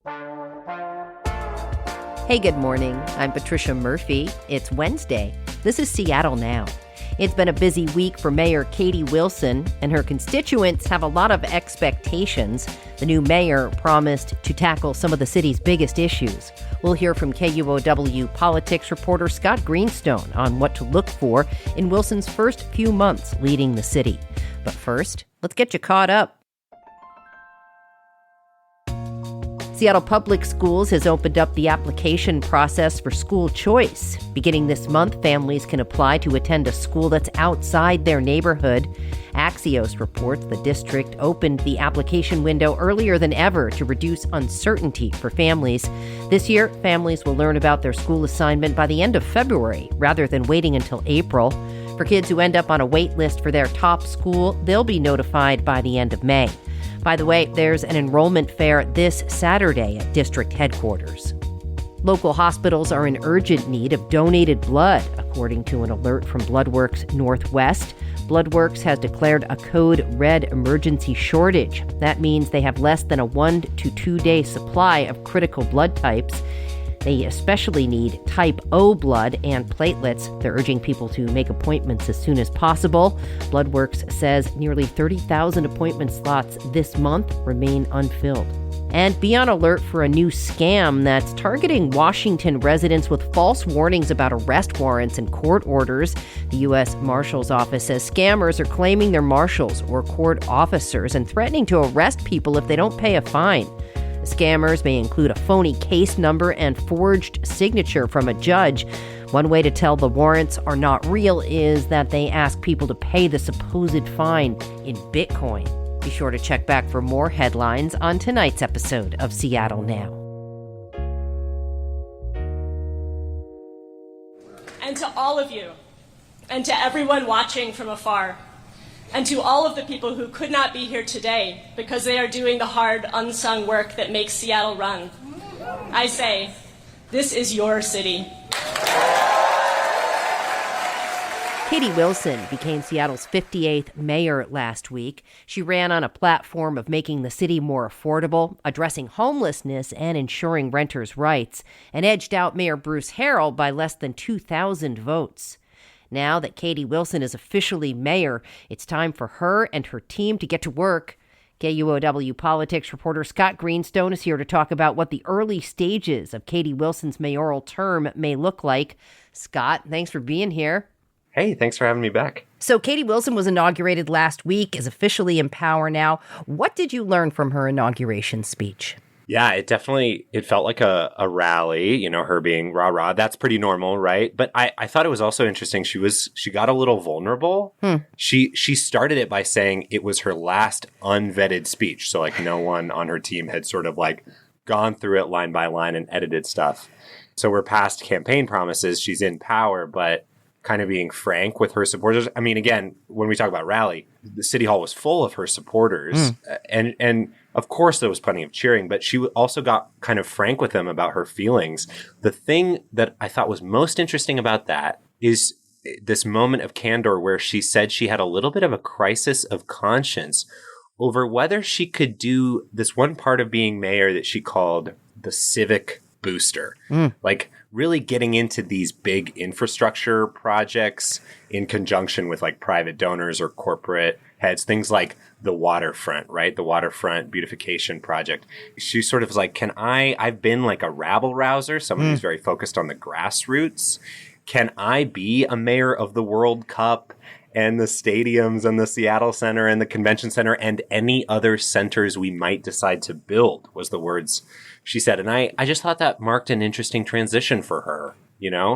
Hey, good morning. I'm Patricia Murphy. It's Wednesday. This is Seattle Now. It's been a busy week for Mayor Katie Wilson, and her constituents have a lot of expectations. The new mayor promised to tackle some of the city's biggest issues. We'll hear from KUOW politics reporter Scott Greenstone on what to look for in Wilson's first few months leading the city. But first, let's get you caught up. Seattle Public Schools has opened up the application process for school choice. Beginning this month, families can apply to attend a school that's outside their neighborhood. Axios reports the district opened the application window earlier than ever to reduce uncertainty for families. This year, families will learn about their school assignment by the end of February rather than waiting until April. For kids who end up on a wait list for their top school, they'll be notified by the end of May. By the way, there's an enrollment fair this Saturday at district headquarters. Local hospitals are in urgent need of donated blood, according to an alert from BloodWorks Northwest. BloodWorks has declared a code red emergency shortage. That means they have less than a 1 to 2 day supply of critical blood types. They especially need type O blood and platelets. They're urging people to make appointments as soon as possible. BloodWorks says nearly 30,000 appointment slots this month remain unfilled. And be on alert for a new scam that's targeting Washington residents with false warnings about arrest warrants and court orders. The U.S. Marshal's Office says scammers are claiming they're marshals or court officers and threatening to arrest people if they don't pay a fine. Scammers may include a phony case number and forged signature from a judge. One way to tell the warrants are not real is that they ask people to pay the supposed fine in Bitcoin. Be sure to check back for more headlines on tonight's episode of Seattle Now. And to all of you, and to everyone watching from afar, and to all of the people who could not be here today because they are doing the hard, unsung work that makes Seattle run, I say, this is your city. Katie Wilson became Seattle's 58th mayor last week. She ran on a platform of making the city more affordable, addressing homelessness, and ensuring renters' rights, and edged out Mayor Bruce Harrell by less than 2,000 votes. Now that Katie Wilson is officially mayor, it's time for her and her team to get to work. KUOW politics reporter Scott Greenstone is here to talk about what the early stages of Katie Wilson's mayoral term may look like. Scott, thanks for being here. Hey, thanks for having me back. So Katie Wilson was inaugurated last week, is officially in power now. What did you learn from her inauguration speech? Yeah, it felt like a rally, her being rah-rah. That's pretty normal, right? But I thought it was also interesting. She got a little vulnerable. She started it by saying it was her last unvetted speech. So no one on her team had sort of gone through it line by line and edited stuff. So we're past campaign promises. She's in power, but kind of being frank with her supporters. I mean, again, when we talk about rally, the city hall was full of her supporters. And of course, there was plenty of cheering, but she also got kind of frank with them about her feelings. The thing that I thought was most interesting about that is this moment of candor where she said she had a little bit of a crisis of conscience over whether she could do this one part of being mayor that she called the civic booster. Really getting into these big infrastructure projects in conjunction with private donors or corporate heads, things like the waterfront, right? The waterfront beautification project. She sort of was I've been a rabble rouser, someone who's very focused on the grassroots. Can I be a mayor of the World Cup and the stadiums and the Seattle Center and the Convention Center and any other centers we might decide to build, was the words she said. And I just thought that marked an interesting transition for her,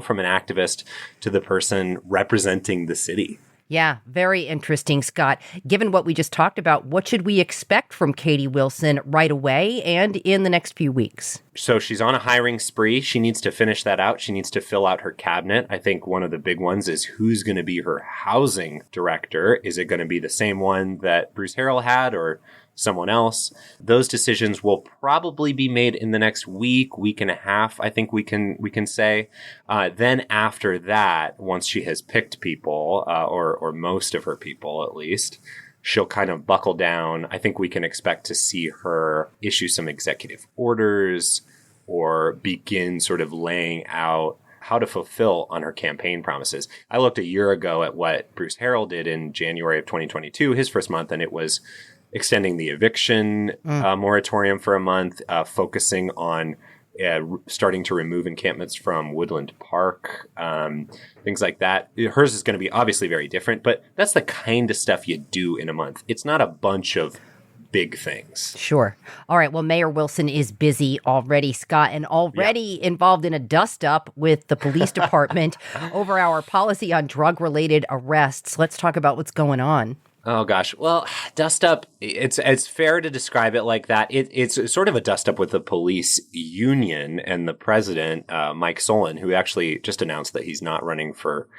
from an activist to the person representing the city. Yeah, very interesting, Scott. Given what we just talked about, what should we expect from Katie Wilson right away and in the next few weeks? So she's on a hiring spree. She needs to finish that out. She needs to fill out her cabinet. I think one of the big ones is who's going to be her housing director. Is it going to be the same one that Bruce Harrell had or someone else? Those decisions will probably be made in the next week and a half, I think we can say. Then after that, once she has picked people, or most of her people at least, she'll kind of buckle down. I think we can expect to see her issue some executive orders or begin sort of laying out how to fulfill on her campaign promises. I looked a year ago at what Bruce Harrell did in January of 2022, his first month, and it was extending the eviction moratorium for a month, focusing on starting to remove encampments from Woodland Park, things like that. Hers is going to be obviously very different, but that's the kind of stuff you do in a month. It's not a bunch of big things. Sure. All right. Well, Mayor Wilson is busy already, Scott, and already involved in a dust-up with the police department over our policy on drug-related arrests. Let's talk about what's going on. Oh, gosh. Well, dust up, it's fair to describe it like that. It's sort of a dust up with the police union and the president, Mike Solon, who actually just announced that he's not running for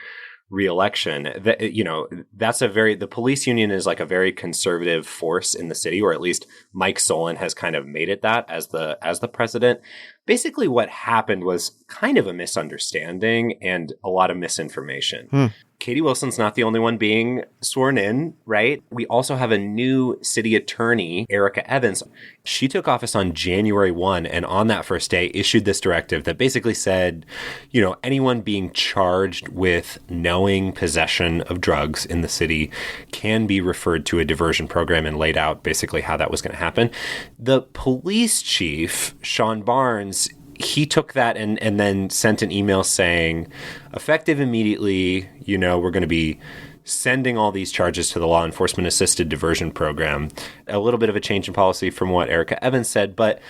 re-election. The police union is like a very conservative force in the city, or at least Mike Solon has kind of made it that as the president. Basically, what happened was kind of a misunderstanding and a lot of misinformation. Katie Wilson's not the only one being sworn in, right? We also have a new city attorney, Erica Evans. She took office on January 1, and on that first day issued this directive that basically said, anyone being charged with knowing possession of drugs in the city can be referred to a diversion program, and laid out basically how that was going to happen. The police chief, Sean Barnes, he took that and then sent an email saying, effective immediately, we're going to be sending all these charges to the Law Enforcement Assisted Diversion Program. A little bit of a change in policy from what Erica Evans said, but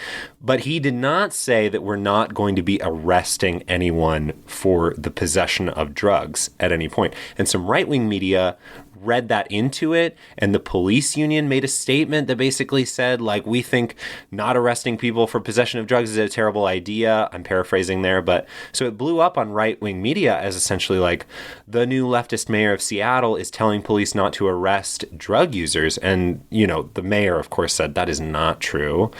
he did not say that we're not going to be arresting anyone for the possession of drugs at any point. And some right-wing media read that into it, and the police union made a statement that basically said, we think not arresting people for possession of drugs is a terrible idea. I'm paraphrasing there, but so it blew up on right-wing media as essentially the new leftist mayor of Seattle is telling police not to arrest drug users. And, the mayor, of course, said that is not true.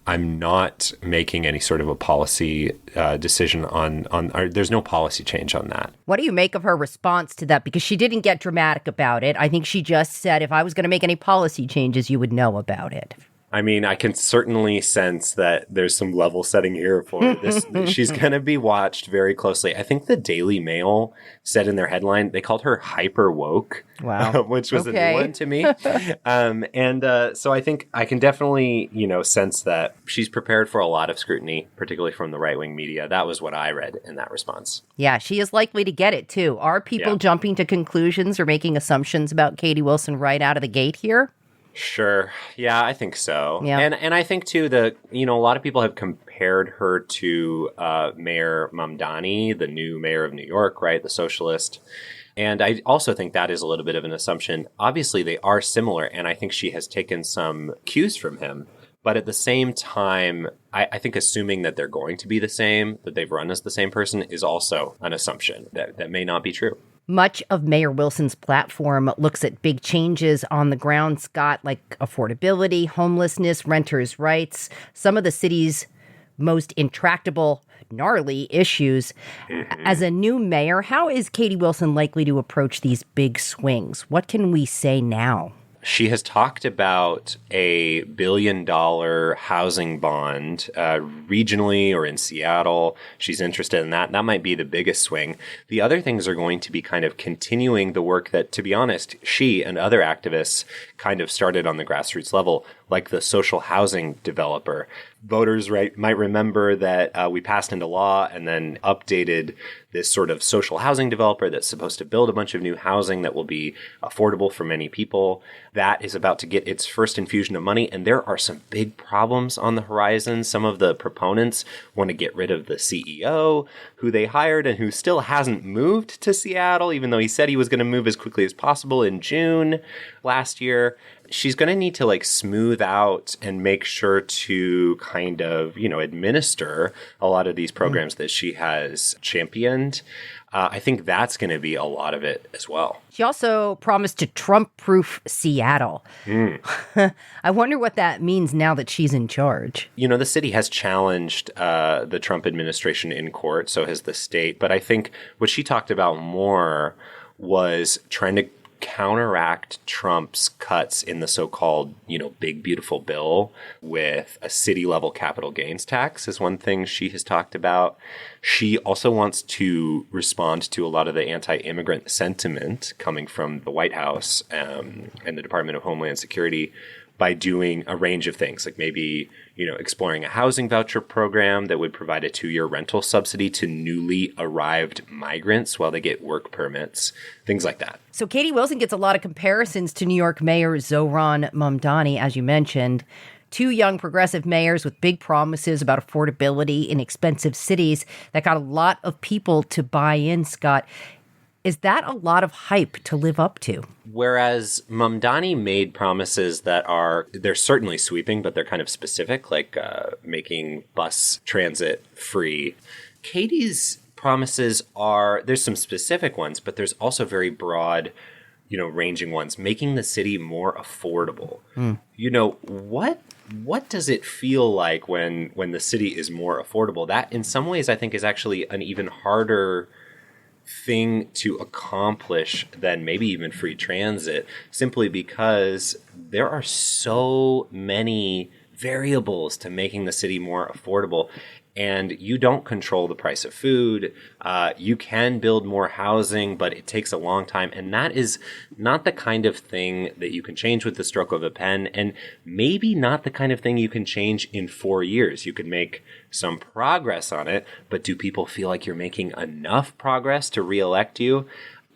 I'm not making any sort of a policy decision there's no policy change on that. What do you make of her response to that? Because she didn't get dramatic about it. I think she just said, if I was going to make any policy changes, you would know about it. I mean, I can certainly sense that there's some level setting here for this. She's going to be watched very closely. I think the Daily Mail said in their headline, they called her hyper woke. Wow. Which was a new one to me. So I think I can definitely, sense that she's prepared for a lot of scrutiny, particularly from the right-wing media. That was what I read in that response. Yeah, she is likely to get it, too. Are people jumping to conclusions or making assumptions about Katie Wilson right out of the gate here? Sure. Yeah, I think so. Yeah. And I think, too, a lot of people have compared her to Mayor Mamdani, the new mayor of New York, right, the socialist. And I also think that is a little bit of an assumption. Obviously, they are similar, and I think she has taken some cues from him. But at the same time, I think assuming that they're going to be the same, that they've run as the same person, is also an assumption that may not be true. Much of Mayor Wilson's platform looks at big changes on the ground, Scott, like affordability, homelessness, renters' rights, some of the city's most intractable, gnarly issues. As a new mayor, how is Katie Wilson likely to approach these big swings? What can we say now? She has talked about a $1 billion housing bond regionally or in Seattle. She's interested in that. That might be the biggest swing. The other things are going to be kind of continuing the work that, to be honest, she and other activists kind of started on the grassroots level, like the social housing developer. Voters might remember that we passed into law and then updated this sort of social housing developer that's supposed to build a bunch of new housing that will be affordable for many people. That is about to get its first infusion of money, and there are some big problems on the horizon. Some of the proponents want to get rid of the CEO who they hired and who still hasn't moved to Seattle, even though he said he was going to move as quickly as possible in June last year. She's going to need to smooth out and make sure to kind of, administer a lot of these programs that she has championed. I think that's going to be a lot of it as well. She also promised to Trump-proof Seattle. I wonder what that means now that she's in charge. The city has challenged the Trump administration in court, so has the state. But I think what she talked about more was trying to counteract Trump's cuts in the so-called, big, beautiful bill with a city-level capital gains tax is one thing she has talked about. She also wants to respond to a lot of the anti-immigrant sentiment coming from the White House and the Department of Homeland Security by doing a range of things, like maybe, exploring a housing voucher program that would provide a 2-year rental subsidy to newly arrived migrants while they get work permits, things like that. So Katie Wilson gets a lot of comparisons to New York Mayor Zohran Mamdani, as you mentioned. 2 young progressive mayors with big promises about affordability in expensive cities that got a lot of people to buy in, Scott. Is that a lot of hype to live up to? Whereas Mamdani made promises that they're certainly sweeping, but they're kind of specific, like making bus transit free. Katie's promises there's some specific ones, but there's also very broad, ranging ones, making the city more affordable. What does it feel like when the city is more affordable? That in some ways I think is actually an even harder thing to accomplish than maybe even free transit, simply because there are so many variables to making the city more affordable. And you don't control the price of food. You can build more housing, but it takes a long time. And that is not the kind of thing that you can change with the stroke of a pen, and maybe not the kind of thing you can change in 4 years. You could make some progress on it, but do people feel like you're making enough progress to reelect you?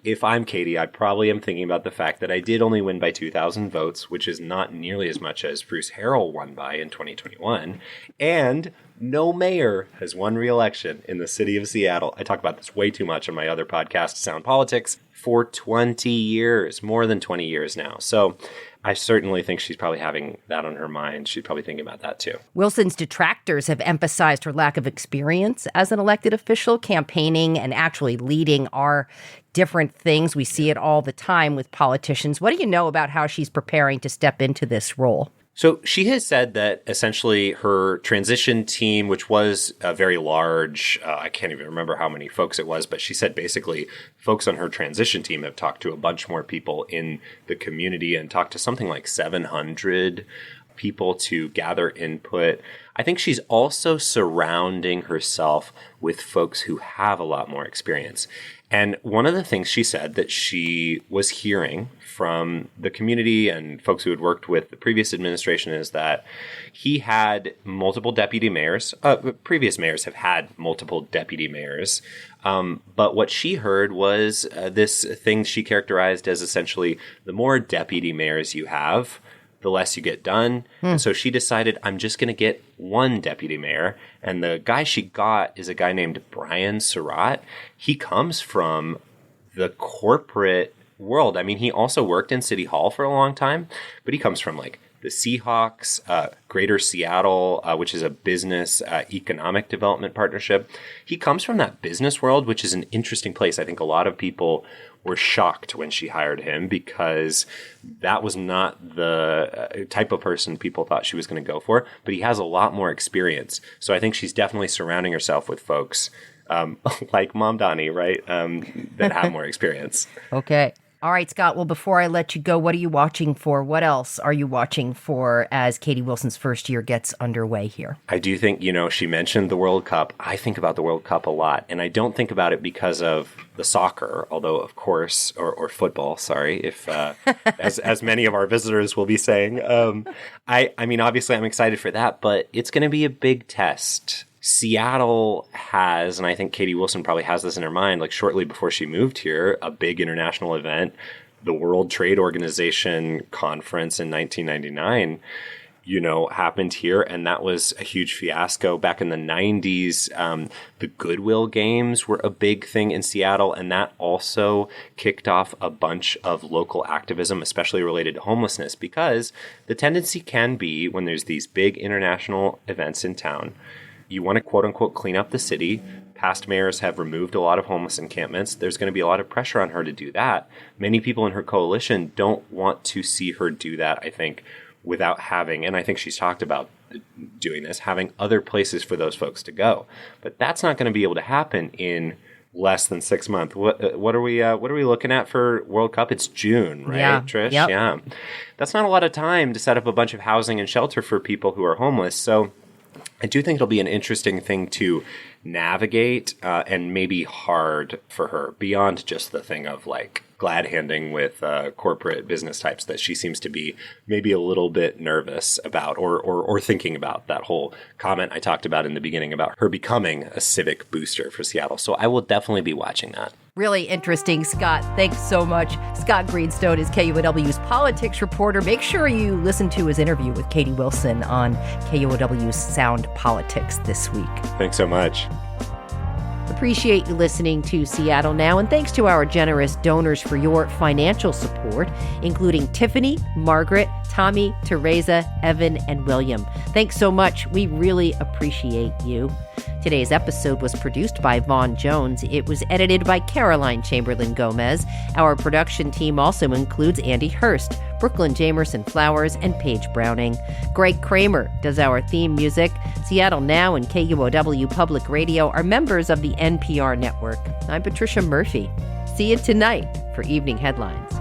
If I'm Katie, I probably am thinking about the fact that I did only win by 2,000 votes, which is not nearly as much as Bruce Harrell won by in 2021. And no mayor has won re-election in the city of Seattle. I talk about this way too much on my other podcast, Sound Politics, for 20 years, more than 20 years now. So I certainly think she's probably having that on her mind. She's probably thinking about that too. Wilson's detractors have emphasized her lack of experience as an elected official. Campaigning and actually leading are different things. We see it all the time with politicians. What do you know about how she's preparing to step into this role? So she has said that essentially her transition team, which was a very large, I can't even remember how many folks it was, but she said basically folks on her transition team have talked to a bunch more people in the community and talked to something like 700 people to gather input. I think she's also surrounding herself with folks who have a lot more experience. And one of the things she said that she was hearing from the community and folks who had worked with the previous administration is that he had multiple deputy mayors. Previous mayors have had multiple deputy mayors. But what she heard was this thing she characterized as essentially the more deputy mayors you have, the less you get done. And so she decided, I'm just going to get one deputy mayor. And the guy she got is a guy named Brian Surratt. He comes from the corporate world. I mean, he also worked in City Hall for a long time, but he comes from like the Seahawks, Greater Seattle, which is a business economic development partnership. He comes from that business world, which is an interesting place. I think a lot of people were shocked when she hired him because that was not the type of person people thought she was going to go for, but he has a lot more experience. So I think she's definitely surrounding herself with folks like Mamdani, right, that have more experience. Okay. All right, Scott. Well, before I let you go, what are you watching for? What else are you watching for as Katie Wilson's first year gets underway here? I do think, she mentioned the World Cup. I think about the World Cup a lot, and I don't think about it because of the soccer, although, of course, or football, sorry, if as many of our visitors will be saying. I mean, obviously, I'm excited for that, but it's going to be a big test. Seattle has, and I think Katie Wilson probably has this in her mind, like shortly before she moved here, a big international event, the World Trade Organization conference in 1999, happened here. And that was a huge fiasco. Back in the 90s, the Goodwill Games were a big thing in Seattle. And that also kicked off a bunch of local activism, especially related to homelessness, because the tendency can be when there's these big international events in town, you want to quote unquote clean up the city. Past mayors have removed a lot of homeless encampments. There's going to be a lot of pressure on her to do that. Many people in her coalition don't want to see her do that, I think, without having, and I think she's talked about doing this, having other places for those folks to go. But that's not going to be able to happen in less than 6 months. What are we looking at for World Cup? It's June, right, Yeah. Trish? Yep. Yeah. That's not a lot of time to set up a bunch of housing and shelter for people who are homeless. So I do think it'll be an interesting thing to navigate and maybe hard for her beyond just the thing of like glad handing with corporate business types that she seems to be maybe a little bit nervous about or thinking about that whole comment I talked about in the beginning about her becoming a civic booster for Seattle. So I will definitely be watching that. Really interesting, Scott. Thanks so much. Scott Greenstone is KUOW's politics reporter. Make sure you listen to his interview with Katie Wilson on KUOW's Sound Politics this week. Thanks so much. Appreciate you listening to Seattle Now, and thanks to our generous donors for your financial support, including Tiffany, Margaret, Tommy, Teresa, Evan, and William. Thanks so much. We really appreciate you. Today's episode was produced by Vaughn Jones. It was edited by Caroline Chamberlain Gomez. Our production team also includes Andy Hurst, Brooklyn Jamerson Flowers, and Paige Browning. Greg Kramer does our theme music. Seattle Now and KUOW Public Radio are members of the NPR network. I'm Patricia Murphy. See you tonight for Evening Headlines.